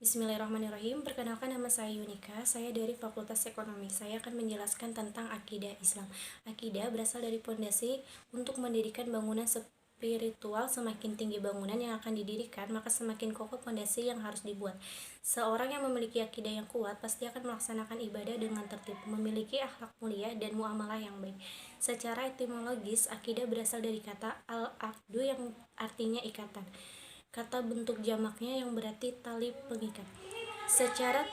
Bismillahirrahmanirrahim. Perkenalkan, nama saya Yunika. Saya dari Fakultas Ekonomi. Saya akan menjelaskan tentang akidah Islam. Akidah berasal dari pondasi untuk mendirikan bangunan spiritual. Semakin tinggi bangunan yang akan didirikan, maka semakin kokoh pondasi yang harus dibuat. Seorang yang memiliki akidah yang kuat pasti akan melaksanakan ibadah dengan tertib, memiliki akhlak mulia dan muamalah yang baik. Secara etimologis, akidah berasal dari kata al-aqdu yang artinya ikatan. Kata bentuk jamaknya yang berarti tali pengikat. Secara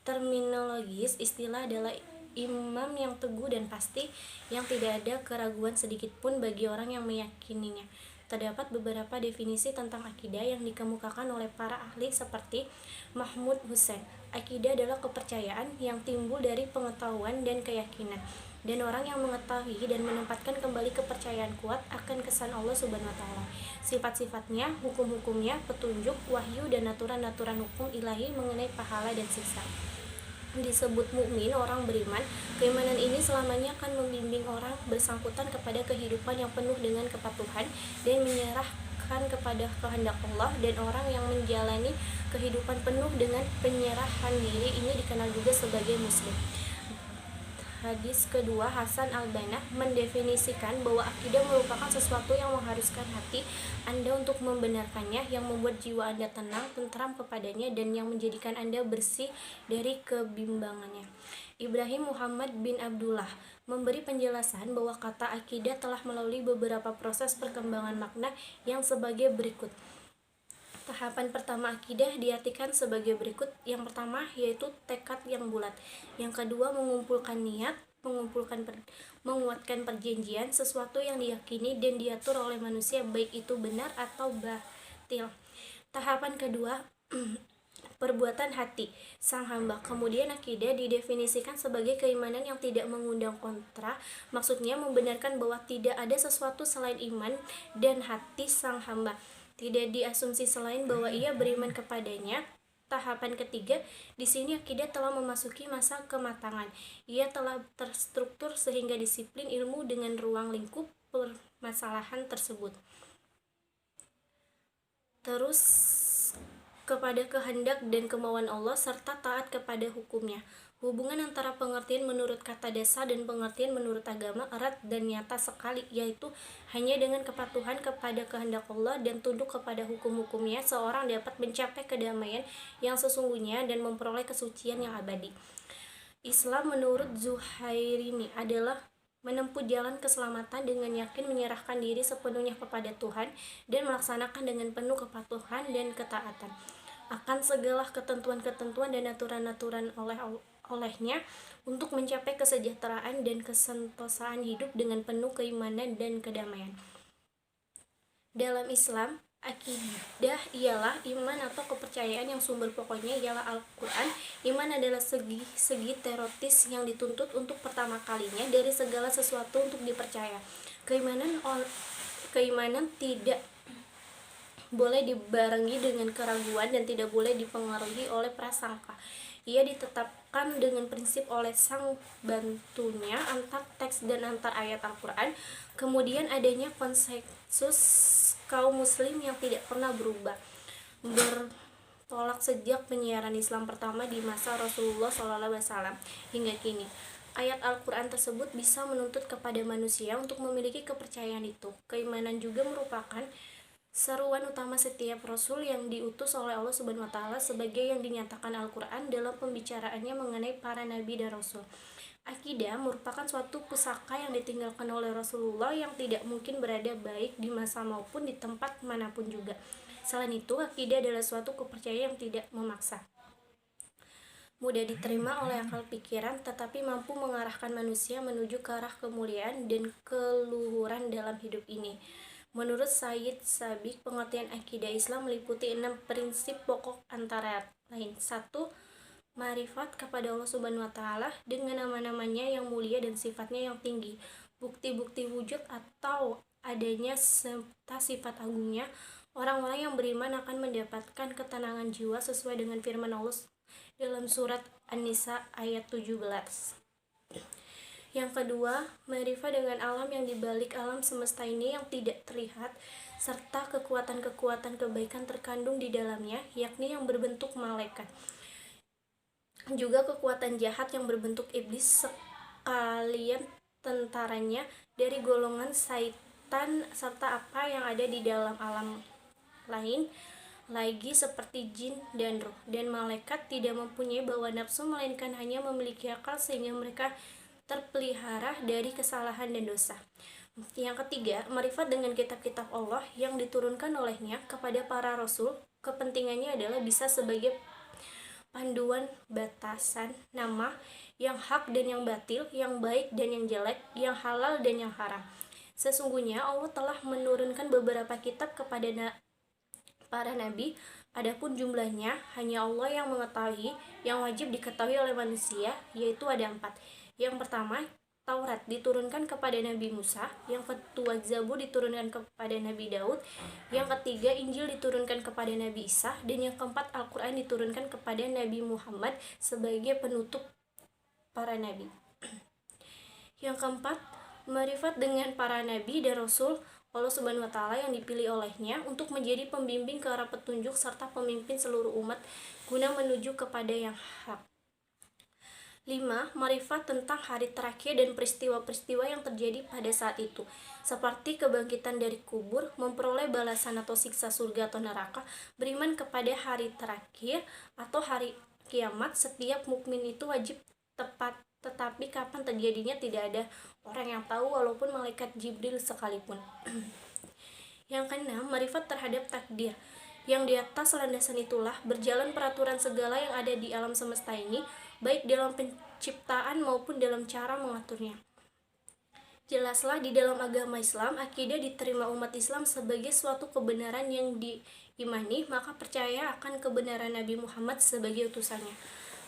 terminologis, istilah adalah imam yang teguh dan pasti, yang tidak ada keraguan sedikit pun bagi orang yang meyakininya. Terdapat beberapa definisi tentang akidah yang dikemukakan oleh para ahli seperti Mahmud Hussein. Akidah adalah kepercayaan yang timbul dari pengetahuan dan keyakinan, dan orang yang mengetahui dan menempatkan kembali kepercayaan kuat akan kesan Allah Subhanahu wa taala. Sifat-sifatnya, hukum-hukumnya, petunjuk, wahyu dan aturan-aturan hukum ilahi mengenai pahala dan siksa. Disebut mukmin, orang beriman. Keimanan ini selamanya akan membimbing orang bersangkutan kepada kehidupan yang penuh dengan kepatuhan dan menyerahkan kepada kehendak Allah, dan orang yang menjalani kehidupan penuh dengan penyerahan diri ini dikenal juga sebagai muslim. Hadis kedua, Hasan al-Banna mendefinisikan bahwa akidah merupakan sesuatu yang mengharuskan hati Anda untuk membenarkannya, yang membuat jiwa Anda tenang, tentram kepadanya, dan yang menjadikan Anda bersih dari kebimbangannya. Ibrahim Muhammad bin Abdullah memberi penjelasan bahwa kata akidah telah melalui beberapa proses perkembangan makna yang sebagai berikut. Tahapan pertama akidah diartikan sebagai berikut. Yang pertama yaitu tekad yang bulat. Yang kedua mengumpulkan niat, menguatkan perjanjian, sesuatu yang diyakini dan diatur oleh manusia baik itu benar atau batil. Tahapan kedua perbuatan hati sang hamba. Kemudian akidah didefinisikan sebagai keimanan yang tidak mengundang kontra, maksudnya membenarkan bahwa tidak ada sesuatu selain iman dan hati sang hamba, tidak diasumsi selain bahwa ia beriman kepadanya. Tahapan ketiga, di sini akidah telah memasuki masa kematangan. Ia telah terstruktur sehingga disiplin ilmu dengan ruang lingkup permasalahan tersebut. Terus kepada kehendak dan kemauan Allah serta taat kepada hukumnya. Hubungan antara pengertian menurut kata dasar dan pengertian menurut agama erat dan nyata sekali, yaitu hanya dengan kepatuhan kepada kehendak Allah dan tunduk kepada hukum-hukumnya seorang dapat mencapai kedamaian yang sesungguhnya dan memperoleh kesucian yang abadi. Islam menurut Zuhairini adalah menempuh jalan keselamatan dengan yakin menyerahkan diri sepenuhnya kepada Tuhan dan melaksanakan dengan penuh kepatuhan dan ketaatan akan segala ketentuan-ketentuan dan aturan-aturan olehnya untuk mencapai kesejahteraan dan kesentosaan hidup dengan penuh keimanan dan kedamaian. Dalam Islam, akidah ialah iman atau kepercayaan yang sumber pokoknya ialah Al-Quran. Iman adalah segi teoritis yang dituntut untuk pertama kalinya dari segala sesuatu untuk dipercaya. Keimanan tidak boleh dibarengi dengan keraguan dan tidak boleh dipengaruhi oleh prasangka. Ia ditetapkan dengan prinsip oleh sang bantunya antar teks dan antar ayat Al-Quran. Kemudian adanya konsensus kaum muslim yang tidak pernah berubah, bertolak sejak penyiaran Islam pertama di masa Rasulullah SAW hingga kini. Ayat Al-Quran tersebut bisa menuntut kepada manusia untuk memiliki kepercayaan itu. Keimanan juga merupakan seruan utama setiap rasul yang diutus oleh Allah Subhanahu wa taala, sebagai yang dinyatakan Al-Qur'an dalam pembicaraannya mengenai para nabi dan rasul. Akidah merupakan suatu pusaka yang ditinggalkan oleh Rasulullah yang tidak mungkin berada baik di masa maupun di tempat manapun juga. Selain itu, akidah adalah suatu kepercayaan yang tidak memaksa, mudah diterima oleh akal pikiran, tetapi mampu mengarahkan manusia menuju ke arah kemuliaan dan keluhuran dalam hidup ini. Menurut Sayyid Sabiq, pengertian akidah Islam meliputi 6 prinsip pokok antara lain. 1. Ma'rifat kepada Allah Subhanahu wa taala dengan nama-namanya yang mulia dan sifatnya yang tinggi. Bukti-bukti wujud atau adanya serta sifat agungnya. Orang-orang yang beriman akan mendapatkan ketenangan jiwa sesuai dengan firman Allah dalam surat An-Nisa ayat 17. Yang kedua, ma'rifah dengan alam yang dibalik alam semesta ini yang tidak terlihat, serta kekuatan-kekuatan kebaikan terkandung di dalamnya, yakni yang berbentuk malaikat. Juga kekuatan jahat yang berbentuk iblis sekalian tentaranya dari golongan syaitan serta apa yang ada di dalam alam lain lagi seperti jin dan roh. Dan malaikat tidak mempunyai bawa nafsu melainkan hanya memiliki akal sehingga mereka terpelihara dari kesalahan dan dosa. Yang ketiga, marifat dengan kitab-kitab Allah yang diturunkan olehnya kepada para rasul. Kepentingannya adalah bisa sebagai panduan batasan nama yang hak dan yang batil, yang baik dan yang jelek, yang halal dan yang haram. Sesungguhnya Allah telah menurunkan beberapa kitab kepada para nabi, adapun jumlahnya hanya Allah yang mengetahui. Yang wajib diketahui oleh manusia yaitu ada 4. Yang pertama, Taurat diturunkan kepada Nabi Musa, yang kedua Zabur diturunkan kepada Nabi Daud, yang ketiga Injil diturunkan kepada Nabi Isa, dan yang keempat Al-Quran diturunkan kepada Nabi Muhammad sebagai penutup para nabi. Yang keempat, marifat dengan para nabi dan rasul Allah Subhanahu wa Ta'ala yang dipilih olehnya untuk menjadi pembimbing ke arah petunjuk serta pemimpin seluruh umat guna menuju kepada yang hak. 5. Marifat tentang hari terakhir dan peristiwa-peristiwa yang terjadi pada saat itu, seperti kebangkitan dari kubur, memperoleh balasan atau siksa surga atau neraka, beriman kepada hari terakhir atau hari kiamat. Setiap mukmin itu wajib tetapi kapan terjadinya tidak ada orang yang tahu walaupun malaikat Jibril sekalipun. Yang keenam, marifat terhadap takdir. Yang di atas landasan itulah berjalan peraturan segala yang ada di alam semesta ini, baik dalam penciptaan maupun dalam cara mengaturnya. Jelaslah di dalam agama Islam, akidah diterima umat Islam sebagai suatu kebenaran yang diimani, maka percaya akan kebenaran Nabi Muhammad sebagai utusannya.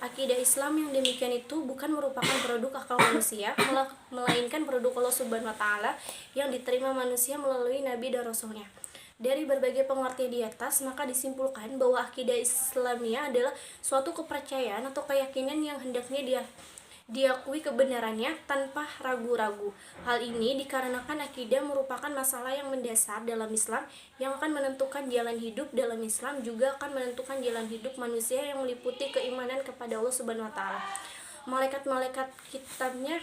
Akidah Islam yang demikian itu bukan merupakan produk akal manusia, melainkan produk Allah Subhanahu wa Ta'ala yang diterima manusia melalui Nabi dan Rasulnya. Dari berbagai pengertian di atas, maka disimpulkan bahwa akidah Islamiyah adalah suatu kepercayaan atau keyakinan yang hendaknya diakui kebenarannya tanpa ragu-ragu. Hal ini dikarenakan akidah merupakan masalah yang mendasar dalam Islam yang akan menentukan jalan hidup dalam Islam, juga akan menentukan jalan hidup manusia yang meliputi keimanan kepada Allah Subhanahu wa Ta'ala, malaikat-malaikat kitabnya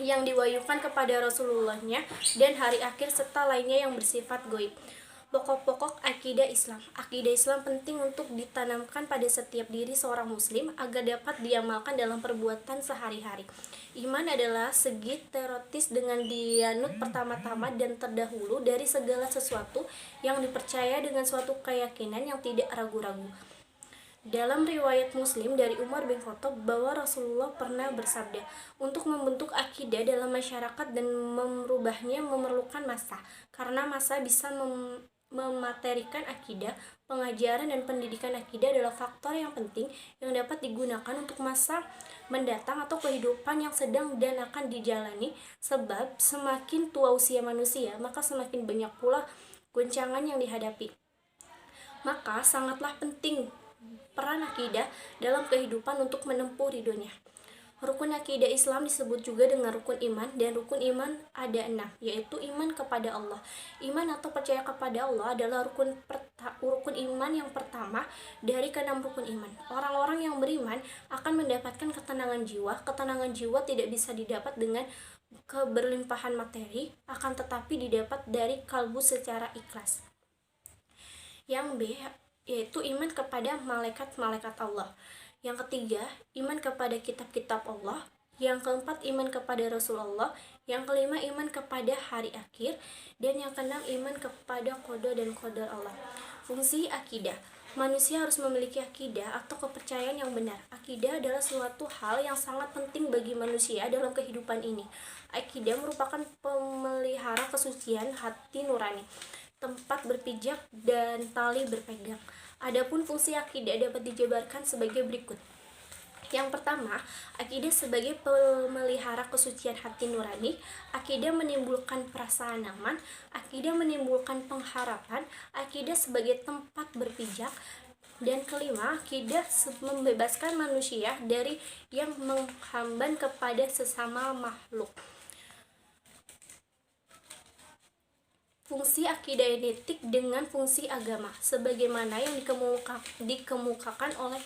yang diwahyukan kepada Rasulullahnya, dan hari akhir serta lainnya yang bersifat goib. Pokok-pokok akidah Islam. Akidah Islam penting untuk ditanamkan pada setiap diri seorang muslim agar dapat diamalkan dalam perbuatan sehari-hari. Iman adalah segi teoritis dengan dianut pertama-tama dan terdahulu dari segala sesuatu yang dipercaya dengan suatu keyakinan yang tidak ragu-ragu. Dalam riwayat Muslim dari Umar bin Khattab bahwa Rasulullah pernah bersabda, untuk membentuk akidah dalam masyarakat dan merubahnya memerlukan masa, karena masa bisa mematerikan akidah. Pengajaran dan pendidikan akidah adalah faktor yang penting yang dapat digunakan untuk masa mendatang atau kehidupan yang sedang dan akan dijalani, sebab semakin tua usia manusia, maka semakin banyak pula goncangan yang dihadapi. Maka sangatlah penting peran akidah dalam kehidupan untuk menempuh ridhonya. Rukun akidah Islam disebut juga dengan rukun iman, dan rukun iman ada 6, yaitu iman kepada Allah. Iman atau percaya kepada Allah adalah rukun iman yang pertama dari ke-6 rukun iman. Orang-orang yang beriman akan mendapatkan ketenangan jiwa. Ketenangan jiwa tidak bisa didapat dengan keberlimpahan materi, akan tetapi didapat dari kalbu secara ikhlas. Yang B, yaitu iman kepada malaikat-malaikat Allah. Yang ketiga, iman kepada kitab-kitab Allah. Yang keempat, iman kepada Rasulullah. Yang kelima, iman kepada hari akhir. Dan yang keenam, iman kepada qada dan qadar Allah. Fungsi akidah. Manusia harus memiliki akidah atau kepercayaan yang benar. Akidah adalah suatu hal yang sangat penting bagi manusia dalam kehidupan ini. Akidah merupakan pemelihara kesucian hati nurani, tempat berpijak dan tali berpegang. Adapun fungsi akidah dapat dijabarkan sebagai berikut. Yang pertama, akidah sebagai pemelihara kesucian hati nurani. Akidah menimbulkan perasaan aman. Akidah menimbulkan pengharapan. Akidah sebagai tempat berpijak. Dan kelima, akidah membebaskan manusia dari yang menghamban kepada sesama makhluk. fungsi akidah identik dengan fungsi agama, sebagaimana yang dikemukakan oleh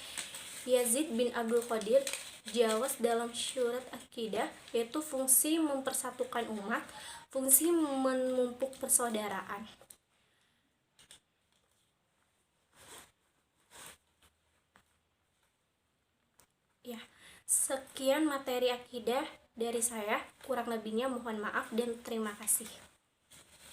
Yazid bin Abdul Qadir Jawas dalam Syurat Akidah, yaitu fungsi mempersatukan umat, fungsi memupuk persaudaraan. Ya, sekian materi akidah dari saya, kurang lebihnya mohon maaf dan terima kasih.